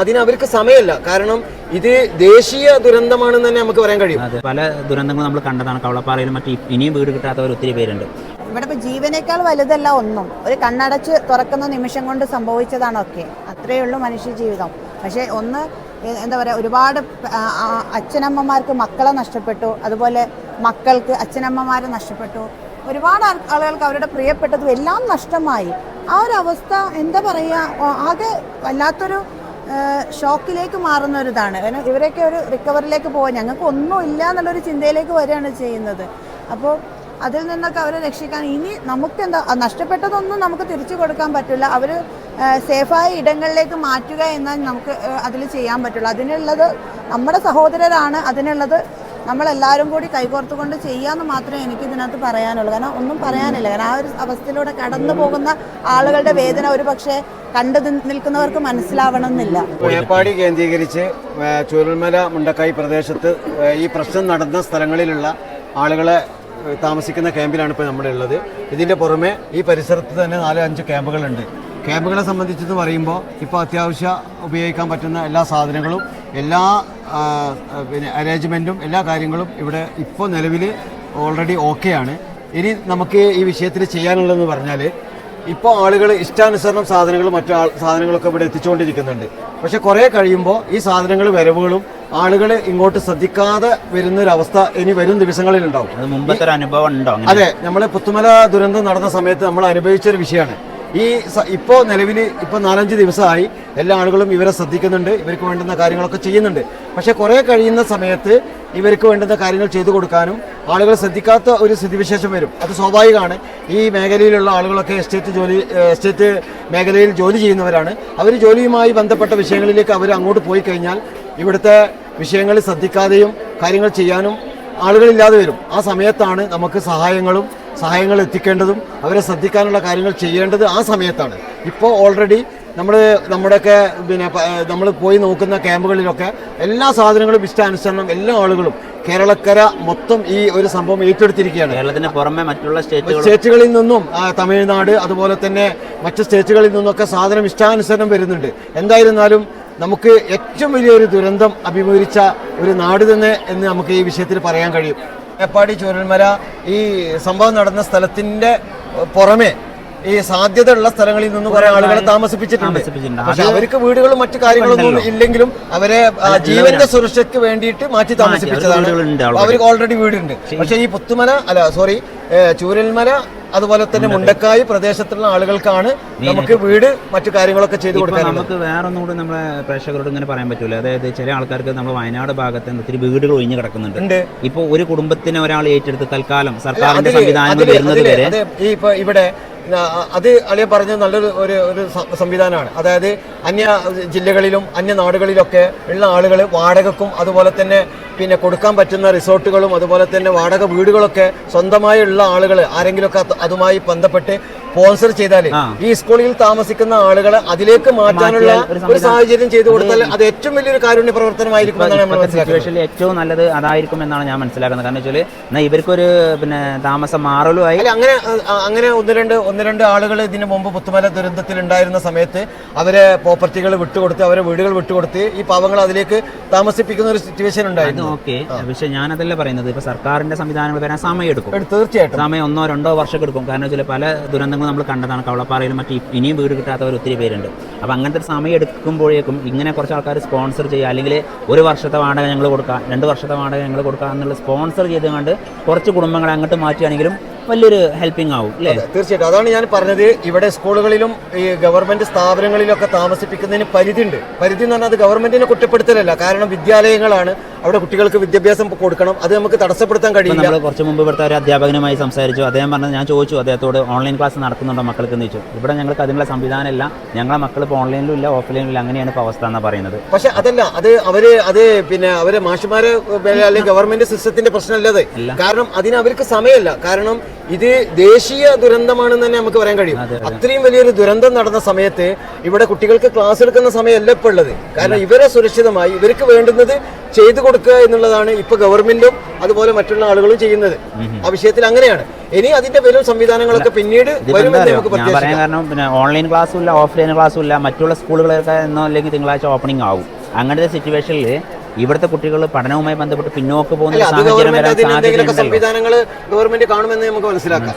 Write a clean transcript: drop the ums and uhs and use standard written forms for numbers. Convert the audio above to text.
അതിന് അവർക്ക് സമയമല്ല. കാരണം ഇത് ദേശീയ ദുരന്തമാണെന്ന് തന്നെ നമുക്ക് പറയാൻ കഴിയും. പല ദുരന്തങ്ങളും നമ്മൾ കണ്ടതാണ്. കവളപ്പാറയിലും മറ്റു ഇനിയും വീട് കിട്ടാത്തവർ ഒത്തിരി പേരുണ്ട്. ഇവിടെ ഇപ്പോൾ ജീവനേക്കാൾ വലുതല്ല ഒന്നും. ഒരു കണ്ണടച്ച് തുറക്കുന്ന നിമിഷം കൊണ്ട് സംഭവിച്ചതാണൊക്കെ. അത്രയേ ഉള്ളൂ മനുഷ്യ ജീവിതം. പക്ഷേ ഒന്ന് എന്താ പറയുക, ഒരുപാട് അച്ഛനമ്മമാർക്ക് മക്കളെ നഷ്ടപ്പെട്ടു, അതുപോലെ മക്കൾക്ക് അച്ഛനമ്മമാരെ നഷ്ടപ്പെട്ടു, ഒരുപാട് ആളുകൾക്ക് അവരുടെ പ്രിയപ്പെട്ടതും എല്ലാം നഷ്ടമായി. ആ ഒരു അവസ്ഥ എന്താ പറയുക, ആകെ വല്ലാത്തൊരു ഷോക്കിലേക്ക് മാറുന്ന ഒരു ഇതാണ്. കാരണം ഇവരൊക്കെ ഒരു റിക്കവറിലേക്ക് പോകാൻ ഞങ്ങൾക്ക് ഒന്നും ഇല്ല എന്നുള്ളൊരു ചിന്തയിലേക്ക് വരികയാണ് ചെയ്യുന്നത്. അപ്പോൾ അതിൽ നിന്നൊക്കെ അവരെ രക്ഷിക്കാൻ ഇനി നമുക്ക് എന്താ നഷ്ടപ്പെട്ടതൊന്നും നമുക്ക് തിരിച്ചു കൊടുക്കാൻ പറ്റില്ല. അവർ സേഫായ ഇടങ്ങളിലേക്ക് മാറ്റുക എന്നാൽ നമുക്ക് അതിൽ ചെയ്യാൻ പറ്റുള്ളൂ. അതിനുള്ളത് നമ്മുടെ സഹോദരരാണ്. അതിനുള്ളത് നമ്മളെല്ലാവരും കൂടി കൈകോർത്തുകൊണ്ട് ചെയ്യാമെന്ന് മാത്രമേ എനിക്ക് ഇതിനകത്ത് പറയാനുള്ളൂ. കാരണം ഒന്നും പറയാനില്ല. കാരണം ആ ഒരു അവസ്ഥയിലൂടെ കടന്നു പോകുന്ന ആളുകളുടെ വേദന ഒരു പക്ഷേ കണ്ടു നിൽക്കുന്നവർക്ക് മനസ്സിലാവണമെന്നില്ല. മേപ്പാടി കേന്ദ്രീകരിച്ച് ചൂരൽമല മുണ്ടക്കായി പ്രദേശത്ത് ഈ പ്രശ്നം നടന്ന സ്ഥലങ്ങളിലുള്ള ആളുകളെ താമസിക്കുന്ന ക്യാമ്പിലാണ് ഇപ്പോൾ നമ്മളുള്ളത്. ഇതിൻ്റെ പുറമെ ഈ പരിസരത്ത് തന്നെ 4-5 ക്യാമ്പുകളുണ്ട്. ക്യാമ്പുകളെ സംബന്ധിച്ചെന്ന് പറയുമ്പോൾ ഇപ്പോൾ അത്യാവശ്യം ഉപയോഗിക്കാൻ പറ്റുന്ന എല്ലാ സാധനങ്ങളും, എല്ലാ അറേഞ്ച്മെൻറ്റും, എല്ലാ കാര്യങ്ങളും ഇവിടെ ഇപ്പോൾ നിലവിൽ ഓൾറെഡി ഓക്കെയാണ്. ഇനി നമുക്ക് ഈ വിഷയത്തിൽ ചെയ്യാനുള്ളതെന്ന് പറഞ്ഞാൽ, ഇപ്പോൾ ആളുകൾ ഇഷ്ടാനുസരണം സാധനങ്ങളും മറ്റു സാധനങ്ങളൊക്കെ ഇവിടെ എത്തിച്ചുകൊണ്ടിരിക്കുന്നുണ്ട്. പക്ഷെ കുറേ കഴിയുമ്പോൾ ഈ സാധനങ്ങൾ വരവുകളും ആളുകൾ ഇങ്ങോട്ട് ശ്രദ്ധിക്കാതെ വരുന്നൊരവസ്ഥ ഇനി വരും ദിവസങ്ങളിലുണ്ടാവും. അത് മുമ്പത്തെ ഒരു അനുഭവം ഉണ്ടോ? അതെ, നമ്മൾ പുത്തുമല ദുരന്തം നടന്ന സമയത്ത് നമ്മൾ അനുഭവിച്ചൊരു വിഷയമാണ്. ഇപ്പോൾ നിലവിൽ 4-5 ദിവസമായി എല്ലാ ആളുകളും ഇവരെ ശ്രദ്ധിക്കുന്നുണ്ട്, ഇവർക്ക് വേണ്ടുന്ന കാര്യങ്ങളൊക്കെ ചെയ്യുന്നുണ്ട്. പക്ഷെ കുറേ കഴിയുന്ന സമയത്ത് ഇവർക്ക് വേണ്ടുന്ന കാര്യങ്ങൾ ചെയ്തു കൊടുക്കാനും ആളുകൾ ശ്രദ്ധിക്കാത്ത ഒരു സ്ഥിതിവിശേഷം വരും. അത് സ്വാഭാവികമാണ്. ഈ മേഖലയിലുള്ള ആളുകളൊക്കെ എസ്റ്റേറ്റ് മേഖലയിൽ ജോലി ചെയ്യുന്നവരാണ്. അവർ ജോലിയുമായി ബന്ധപ്പെട്ട വിഷയങ്ങളിലേക്ക് അവർ അങ്ങോട്ട് പോയി കഴിഞ്ഞാൽ ഇവിടുത്തെ വിഷയങ്ങൾ ശ്രദ്ധിക്കാതെയും കാര്യങ്ങൾ ചെയ്യാനും ആളുകളില്ലാതെ വരും. ആ സമയത്താണ് നമുക്ക് സഹായങ്ങൾ എത്തിക്കേണ്ടതും അവരെ ശ്രദ്ധിക്കാനുള്ള കാര്യങ്ങൾ ചെയ്യേണ്ടത് ആ സമയത്താണ്. ഇപ്പോൾ ഓൾറെഡി നമ്മുടെയൊക്കെ നമ്മൾ പോയി നോക്കുന്ന ക്യാമ്പുകളിലൊക്കെ എല്ലാ സാധനങ്ങളും ഇഷ്ടാനുസരണം എല്ലാ ആളുകളും കേരളക്കര മൊത്തം ഈ ഒരു സംഭവം ഏറ്റെടുത്തിരിക്കുകയാണ്. കേരളത്തിന് പുറമെ മറ്റുള്ള സ്റ്റേറ്റുകളിൽ നിന്നും, തമിഴ്നാട് അതുപോലെ തന്നെ മറ്റ് സ്റ്റേറ്റുകളിൽ നിന്നൊക്കെ സാധനം ഇഷ്ടാനുസരണം വരുന്നുണ്ട്. എന്തായിരുന്നാലും നമുക്ക് ഏറ്റവും വലിയൊരു ദുരന്തം അഭിമുഖീകരിച്ച ഒരു നാട് തന്നെ എന്ന് നമുക്ക് ഈ വിഷയത്തിൽ പറയാൻ കഴിയും. മേപ്പാടി ചൂരൽമല ഈ സംഭവം നടന്ന സ്ഥലത്തിന്റെ പുറമെ ഈ സാധ്യതയുള്ള സ്ഥലങ്ങളിൽ നിന്ന് കുറെ ആളുകളെ താമസിപ്പിച്ചിട്ടുണ്ട്. പക്ഷെ അവർക്ക് വീടുകളും മറ്റു കാര്യങ്ങളൊന്നും ഇല്ലെങ്കിലും അവരെ ജീവന്റെ സുരക്ഷയ്ക്ക് വേണ്ടിയിട്ട് മാറ്റി താമസിപ്പിച്ചതാണ്. അവർക്ക് ഓൾറെഡി വീടുണ്ട്. പക്ഷെ ഈ ചൂരൽമല അതുപോലെ തന്നെ മുണ്ടക്കായി പ്രദേശത്തുള്ള ആളുകൾക്കാണ് നമുക്ക് വീട് മറ്റു കാര്യങ്ങളൊക്കെ ചെയ്തു കൊടുക്കാൻ. നമുക്ക് വേറെ ഒന്നും കൂടി നമ്മളെ പ്രേക്ഷകരോട് ഇങ്ങനെ പറയാൻ പറ്റൂല. അതായത് ചില ആൾക്കാർക്ക് നമ്മൾ വയനാട് ഭാഗത്ത് ഒത്തിരി വീടുകൾ ഒഴിഞ്ഞു കിടക്കുന്നുണ്ട്. ഇപ്പോൾ ഒരു കുടുംബത്തിന് ഒരാൾ ഏറ്റെടുത്ത് തൽക്കാലം സർക്കാരിന്റെ സംവിധാനങ്ങൾ വരുന്നത് വരെ ഇവിടെ അത് അളിയ പറഞ്ഞത് നല്ലൊരു ഒരു സംവിധാനമാണ്. അതായത് അന്യ ജില്ലകളിലും അന്യ നാടുകളിലൊക്കെ ഉള്ള ആളുകൾ വാടകക്കും അതുപോലെ തന്നെ കൊടുക്കാൻ പറ്റുന്ന റിസോർട്ടുകളും അതുപോലെ തന്നെ വാടക വീടുകളൊക്കെ സ്വന്തമായുള്ള ആളുകൾ ആരെങ്കിലുമൊക്കെ അതുമായി ബന്ധപ്പെട്ട് സ്പോൺസർ ചെയ്താൽ ഈ സ്കൂളിൽ താമസിക്കുന്ന ആളുകളെ അതിലേക്ക് മാറ്റാനുള്ള ഒരു സാഹചര്യം ചെയ്തു കൊടുത്താൽ അത് ഏറ്റവും വലിയൊരു കാരുണ്യ പ്രവർത്തനമായിരിക്കും എന്നാണ് നമ്മൾ മനസ്സിലാക്കുന്നത്. ഏറ്റവും നല്ലത് അതായിരിക്കും എന്നാണ് ഞാൻ മനസ്സിലാക്കുന്നത്. കാരണം വെച്ചാൽ ഇവർക്കൊരു താമസം മാറലുമായി അങ്ങനെ ഒന്ന് രണ്ട് ആളുകൾ ഇതിനു മുമ്പ് പുത്തുമല ദുരന്തത്തിൽ ഉണ്ടായിരുന്ന സമയത്ത് അവരെ പ്രോപ്പർട്ടികൾ വിട്ടുകൊടുത്ത് അവരെ വീടുകൾ വിട്ടുകൊടുത്ത് ഈ പാവങ്ങൾ അതിലേക്ക് താമസിപ്പിക്കുന്ന ഒരു സിറ്റുവേഷൻ ഉണ്ടായിരുന്നു. ഓക്കെ, പക്ഷെ ഞാനതല്ല പറയുന്നത്. ഇപ്പൊ സർക്കാരിന്റെ സംവിധാനങ്ങൾ വരാൻ സമയം എടുക്കും. തീർച്ചയായിട്ടും സമയം 1-2 വർഷം എടുക്കും. കാരണം വെച്ചാൽ പല ദുരന്തങ്ങളും നമ്മൾ കണ്ടതാണ്. കവളപ്പാറയിലും മറ്റു ഇനിയും വീട് കിട്ടാത്തവർ ഒത്തിരി പേരുണ്ട്. അപ്പൊ അങ്ങനത്തെ സമയം എടുക്കുമ്പോഴേക്കും ഇങ്ങനെ കുറച്ച് ആൾക്കാർ സ്പോൺസർ ചെയ്യുക, അല്ലെങ്കിൽ 1 വർഷത്തെ വാടക ഞങ്ങൾ കൊടുക്കാം, 2 വർഷത്തെ വാടക ഞങ്ങൾ കൊടുക്കാം എന്നുള്ള സ്പോൺസർ ചെയ്തുകൊണ്ട് കുറച്ച് കുടുംബങ്ങളെ അങ്ങോട്ട് മാറ്റുകയാണെങ്കിലും വലിയൊരു ഹെൽപ്പിംഗ് ആവും അല്ലേ? തീർച്ചയായിട്ടും. അതാണ് ഞാൻ പറഞ്ഞത്. ഇവിടെ സ്കൂളുകളിലും ഈ ഗവൺമെന്റ് സ്ഥാപനങ്ങളിലൊക്കെ താമസിപ്പിക്കുന്നതിന് പരിധിയുണ്ട്. പരിധി എന്ന് പറഞ്ഞാൽ അത് ഗവൺമെന്റിനെ കുറ്റപ്പെടുത്തലല്ല. കാരണം വിദ്യാലയങ്ങളാണ്, അവിടെ കുട്ടികൾക്ക് വിദ്യാഭ്യാസം കൊടുക്കണം. അത് നമുക്ക് തടസ്സപ്പെടുത്താൻ കഴിയില്ല. നമ്മൾ കുറച്ച് മുമ്പ് ഇവിടുത്തെ ഒരു അധ്യാപകനുമായി സംസാരിച്ചു. അദ്ദേഹം പറഞ്ഞത്, ഞാൻ ചോദിച്ചു അദ്ദേഹത്തോട് ഓൺലൈൻ ക്ലാസ് നടക്കുന്നുണ്ടോ മക്കൾക്ക് എന്ന് ചോദിച്ചു. ഇവിടെ ഞങ്ങൾക്ക് അതിനുള്ള സംവിധാനമില്ല, ഞങ്ങളെ മക്കൾ ഇപ്പോൾ ഓൺലൈനിലും ഇല്ല ഓഫ്ലൈനിലും ഇല്ല, അങ്ങനെയാണ് ഇപ്പോൾ അവസ്ഥ എന്നാണ് പറയുന്നത്. പക്ഷെ അതല്ല, അവരെ മാഷുമാരെ അല്ലെങ്കിൽ ഗവൺമെന്റ് സിസ്റ്റത്തിന്റെ പ്രശ്നമല്ലത്. കാരണം അതിന് അവർക്ക് സമയമല്ല. കാരണം ഇത് ദേശീയ ദുരന്തമാണെന്ന് തന്നെ നമുക്ക് പറയാൻ കഴിയും. അത്രയും വലിയൊരു ദുരന്തം നടന്ന സമയത്ത് ഇവിടെ കുട്ടികൾക്ക് ക്ലാസ് എടുക്കുന്ന സമയമല്ല ഇപ്പോൾ ഉള്ളത്. കാരണം ഇവരെ സുരക്ഷിതമായി ഇവർക്ക് വേണ്ടുന്നത് ചെയ്തു കൊടുക്കുക എന്നുള്ളതാണ് ഇപ്പൊ ഗവൺമെന്റും അതുപോലെ മറ്റുള്ള ആളുകളും ചെയ്യുന്നത്. ആ വിഷയത്തിൽ അങ്ങനെയാണ്. ഇനി അതിന്റെ വരും സംവിധാനങ്ങളൊക്കെ പിന്നീട് വരുമെന്ന് നമുക്ക് ഞാൻ പറയാൻ കാരണം പിന്നെ ഓൺലൈൻ ക്ലാസ്സും ഇല്ല, ഓഫ്ലൈൻ ക്ലാസ്സും ഇല്ല, മറ്റുള്ള സ്കൂളുകളൊക്കെ എന്നോ അല്ലെങ്കിൽ തിങ്കളാഴ്ച ഓപ്പണിംഗ് ആവും. അങ്ങനത്തെ സിറ്റുവേഷനിൽ ഇവിടുത്തെ കുട്ടികൾ പഠനവുമായി ബന്ധപ്പെട്ട് പിന്നോട്ട് പോകുന്ന സാഹചര്യം വരാൻ സാധ്യതയുണ്ടല്ലോ. സംവിധാനങ്ങൾ ഗവൺമെന്റ് കാണുമെന്ന് നമുക്ക് മനസ്സിലാക്കാം.